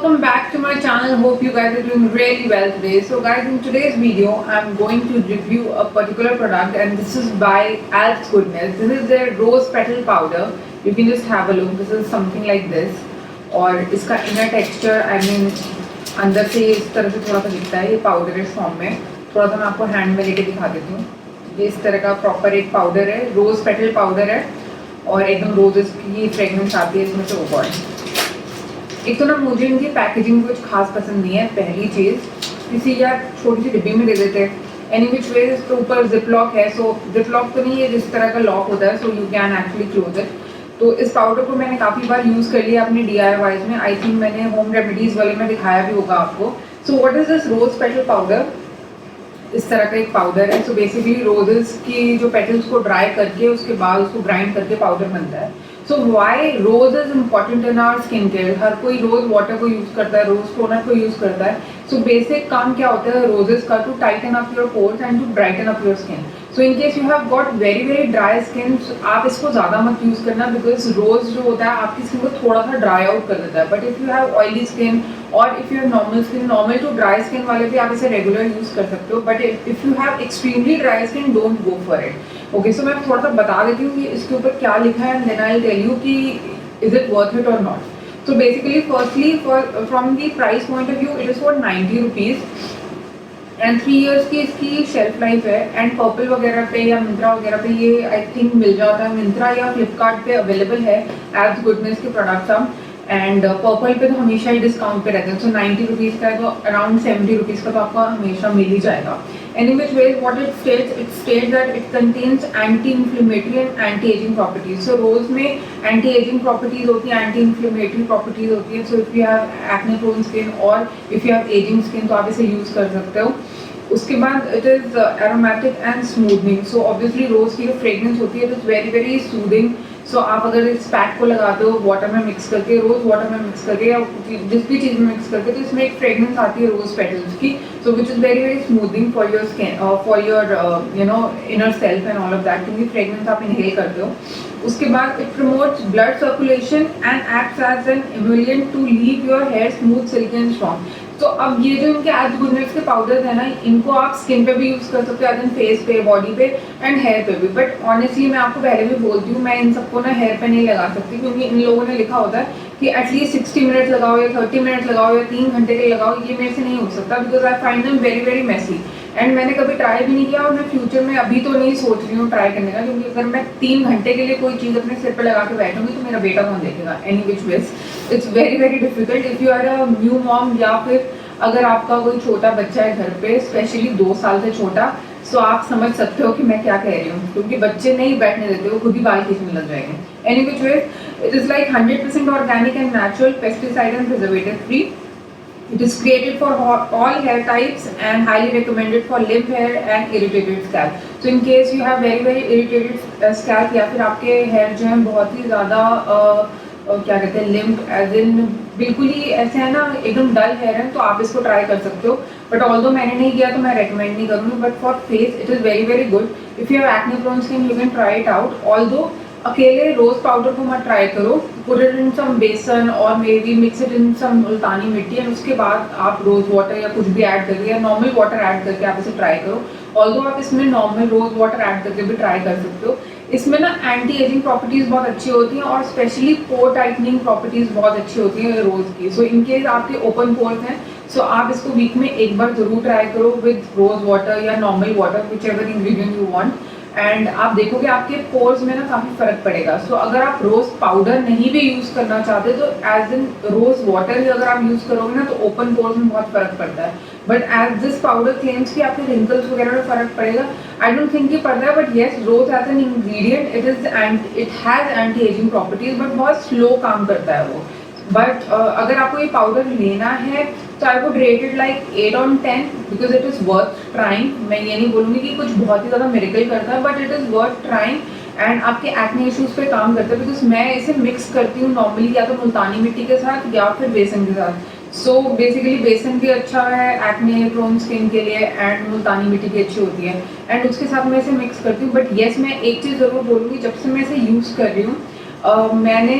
welcome back to my channel. Hope you guys are doing really well today. So guys, in today's video I'm going to review a particular product and this is by Alps Goodness. This is their rose petal powder. You can just have a look. This is something like this और इसका inner texture I mean अंदर से इस तरह से थोड़ा सा दिखता है. ये powderish form में. थोड़ा सा मैं आपको हैंड में लेके दिखा देती हूँ. ये इस तरह का प्रॉपर एक पाउडर है, रोज पेटल पाउडर है और एकदम रोजेस की फ्रेगनेंस आती है इसमें से ऊपर. एक तो ना मुझे इनकी पैकेजिंग कुछ खास पसंद नहीं है. पहली चीज़ इसी यार छोटी सी डिब्बी में दे देते हैं. एनी विच वे इसके ऊपर जिप लॉक है. सो जिप लॉक तो नहीं है, जिस तरह का लॉक होता है so you can actually close it. तो इस पाउडर को मैंने काफ़ी बार यूज़ कर लिया अपने DIYs में. आई थिंक मैंने होम रेमेडीज़ वाले में दिखाया भी होगा आपको. So what is this rose petal powder? इस तरह का एक पाउडर है. सो बेसिकली रोजेस की जो पेटल्स को ड्राई करके उसके बाद उसको ग्राइंड करके पाउडर बनता है. So why rose is important in our skin care. हर कोई रोज वाटर को यूज़ करता है, रोज टोनर को यूज़ करता है. सो बेसिक काम क्या होता है रोजेस का? To tighten up your pores and to brighten up your skin. So in case you have got very very dry skin, आप इसको ज़्यादा मत यूज़ करना बिकॉज रोज जो होता है आपकी स्किन को थोड़ा सा ड्राई आउट कर देता है. But if you have oily skin और if you have normal skin, normal to dry skin वाले भी आप इसे रेगुलर यूज़ कर सकते हो. But if you have extremely dry skin don't go for it. Okay, so मैं थोड़ा सा बता देती हूँ कि इसके ऊपर क्या लिखा है and then I tell you कि इज इट वर्थ इट और not. So basically firstly from the price point of view it is for 90 rupees and 3 years की इसकी शेल्फ लाइफ है. एंड पर्पल वगैरह पे या मिंत्रा वगैरह पे ये आई थिंक मिल जाता है. मिंत्रा या फ्लिपकार्ट पे अवेलेबल है एल्प्स गुडनेस के प्रोडक्ट्स हम. एंड पर्पल पे तो हमेशा ही डिस्काउंट पे रहते हैं. सो 90 रुपीज़ का है तो अराउंड 70 रुपीज़ का तो आपको हमेशा मिल ही जाएगा. Any which way, what it states that it contains anti-inflammatory and anti-aging properties. So rose में anti-aging properties होती हैं, anti-inflammatory properties होती हैं. So if you have acne-prone skin or if you have aging skin तो आप इसे use कर सकते हो. उसके बाद it is aromatic and smoothing. So obviously rose की जो fragrance होती है it is very very soothing. सो आप अगर इस पैक को लगाते हो वाटर में मिक्स करके, रोज़ वाटर में मिक्स करके या जिस भी चीज़ में मिक्स करके, तो इसमें एक फ्रेगनेंस आती है रोज़ पेटल्स की. So which is very very smoothing for your skin, for your you know inner self and all of that, क्योंकि फ्रेगनेंस आप इनहेल करते हो. उसके बाद it promotes blood circulation and acts as an emollient to leave your hair smooth, silky and strong. तो अब ये जो इनके एल्प्स गुडनेस के पाउडर्स है ना, इनको आप स्किन पे भी यूज़ कर सकते हो, एज इन फेस पे, बॉडी पे एंड हेयर पे भी. बट ऑनेस्टली मैं आपको पहले भी बोलती हूँ, मैं इन सबको ना हेयर पे नहीं लगा सकती क्योंकि इन लोगों ने लिखा होता है कि एटलीस्ट 60 मिनट लगाओ या 30 मिनट लगाओ या 3 घंटे के लगाओ. ये मेरे से नहीं हो सकता because I find them very very messy. And मैंने कभी ट्राई भी नहीं किया और मैं फ्यूचर में अभी तो नहीं सोच रही हूँ ट्राई करने का, क्योंकि अगर मैं 3 घंटे के लिए कोई चीज़ अपने सिर पर लगा के बैठूंगी तो मेरा बेटा कौन देखेगा. Any which ways it's very very difficult if you are a new mom या फिर अगर आपका कोई छोटा बच्चा है घर पे, स्पेशली 2 साल से छोटा. सो आप समझ सकते हो कि मैं क्या कह रही हूँ, क्योंकि बच्चे नहीं बैठने देते, वो खुद ही बाल खींचने लग जाएंगे. Any which way it is like 100% organic and natural, pesticide and preservative free. It is created for all hair types and highly recommended for limp hair and irritated scalp. So in case you have very very irritated scalp या फिर आपके hair जो है बहुत ही ज़्यादा क्या कहते हैं लिम्प, एज इन बिल्कुल ही ऐसे है ना एकदम डल हेयर है, तो आप इसको ट्राई कर सकते हो. बट ऑल्दो मैंने नहीं किया तो मैं रेकमेंड नहीं करूँगी. But for face it is very very good. If you have acne prone skin you can try it out. Although अकेले रोज पाउडर को मत ट्राई करो, put it in some besan और maybe mix it in some multani mitti and उसके बाद आप rose water या कुछ भी ऐड करके या नॉर्मल वाटर ऐड करके आप इसे ट्राई करो. ऑल्दो आप इसमें नॉर्मल रोज वाटर ऐड करके भी ट्राई कर सकते हो. इसमें ना एंटी एजिंग प्रॉपर्टीज़ बहुत अच्छी होती हैं और स्पेशली पोर टाइटनिंग प्रॉपर्टीज़ बहुत अच्छी होती हैं रोज़ की. सो इनकेस आपके ओपन पोर्स हैं सो आप इसको वीक में एक बार ज़रूर ट्राई करो विद रोज़ वाटर या normal water, which ever ingredient you want. And आप देखोगे आपके पोर्स में ना काफ़ी फ़र्क पड़ेगा. सो अगर आप रोज़ पाउडर नहीं भी यूज़ करना चाहते तो एज इन रोज़ वाटर ही अगर आप यूज़ करोगे ना तो ओपन पोर्स में बहुत फ़र्क पड़ता है. But as this powder claims कि आपके रिंकल्स वगैरह में फ़र्क पड़ेगा, आई डोंट थिंक कि पड़ता है. But yes, rose as an ingredient it has anti ageing properties, but बहुत स्लो काम करता है वो. बट अगर आपको ये पाउडर लेना है तो I would rate it like 8 on 10 because it is worth trying. मैं ये नहीं बोलूँगी कि कुछ बहुत ही ज़्यादा मिरेकल करता है, but it is worth trying. And आपके एक्ने इश्यूज़ पे काम करता है बिकॉज मैं इसे मिक्स करती हूँ नॉर्मली या तो मुल्तानी मिट्टी के साथ या फिर बेसन के साथ. सो बेसिकली बेसन भी अच्छा है एक्ने प्रोन स्किन के लिए एंड मुल्तानी मिट्टी भी अच्छी होती है. एंड उसके साथ मैं इसे मिक्स करती हूँ. बट येस, मैं एक चीज़ ज़रूर बोलूँगी, जब से मैं इसे यूज़ कर रही हूँ मैंने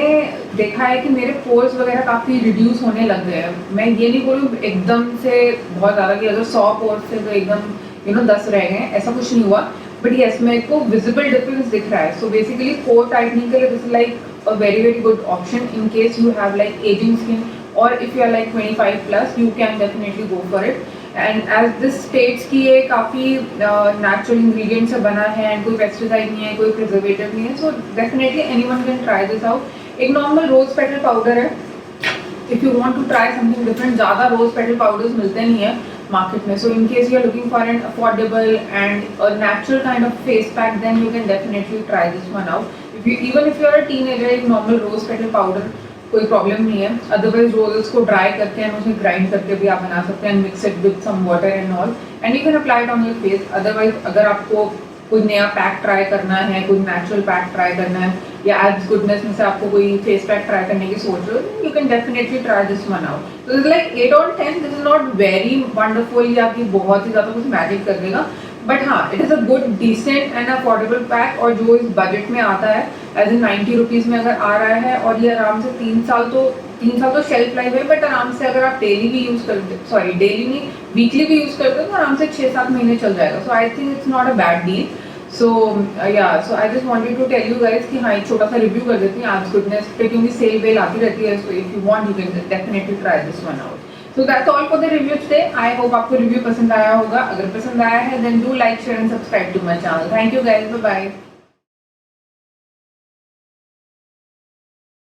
देखा है कि मेरे पोर्स वगैरह काफ़ी रिड्यूस होने लग गए हैं। मैं ये नहीं बोलूँ एकदम से बहुत ज़्यादा कि अगर 100 पोर्स थे तो एकदम 10 रह गए, ऐसा कुछ नहीं हुआ। बट येस, मेरे को विजिबल डिफरेंस दिख रहा है। सो बेसिकली पोर टाइटनिंग के लिए this is like a very good option in case you have like aging skin, और if you are like 25 plus you can definitely go for it. And as this states की ये काफ़ी natural ingredient से बना है and कोई pesticide नहीं है, कोई प्रिजर्वेटिव नहीं है, so definitely anyone can try this out. एक नॉर्मल रोज पेटल पाउडर है। If you want to try something different, ज़्यादा रोज पेटल पाउडर्स मिलते नहीं है मार्केट में, so in case you are looking for an affordable and a natural kind of face pack, then you can definitely try this one out. Even if you are a teenager, एक normal rose petal powder कोई problem नहीं है। Otherwise roses को dry करके and उसे grind करके भी आप बना सकते हैं, mix it with some water and all, and you can apply it on your face. Otherwise अगर आपको कोई नया पैक ट्राई करना है, कोई नेचुरल पैक ट्राई करना है, या एज गुडनेस में से आपको कोई फेस पैक ट्राई करने की सोच रहे हो, you can definitely try this one out. तो this like 8 on 10, this is not very wonderful या कि बहुत ही ज़्यादा कुछ मैजिक कर देगा, बट हाँ it is a good decent and affordable pack, और जो इस बजट में आता है एज इन 90 रुपीज़ में अगर आ रहा है, और ये आराम से 3 साल तो शेल्फ लाइफ है, बट आराम से अगर आप डेली भी यूज़ करते, सॉरी डेली नहीं वीकली भी यूज़ करते हो तो आराम से 6-7 महीने चल जाएगा। So I think it's not a bad deal. So so I just wanted to tell you guys कि हाँ एक छोटा सा रिव्यू कर देती हैं आज गुडनेस पे, क्योंकि सेल वेल आती रहती है। So if you want you can definitely try this one out. So that's all for the review today. I hope आपको रिव्यू पसंद आया होगा। अगर पसंद आया है then do like, share and subscribe to my channel. Thank you guys, bye bye.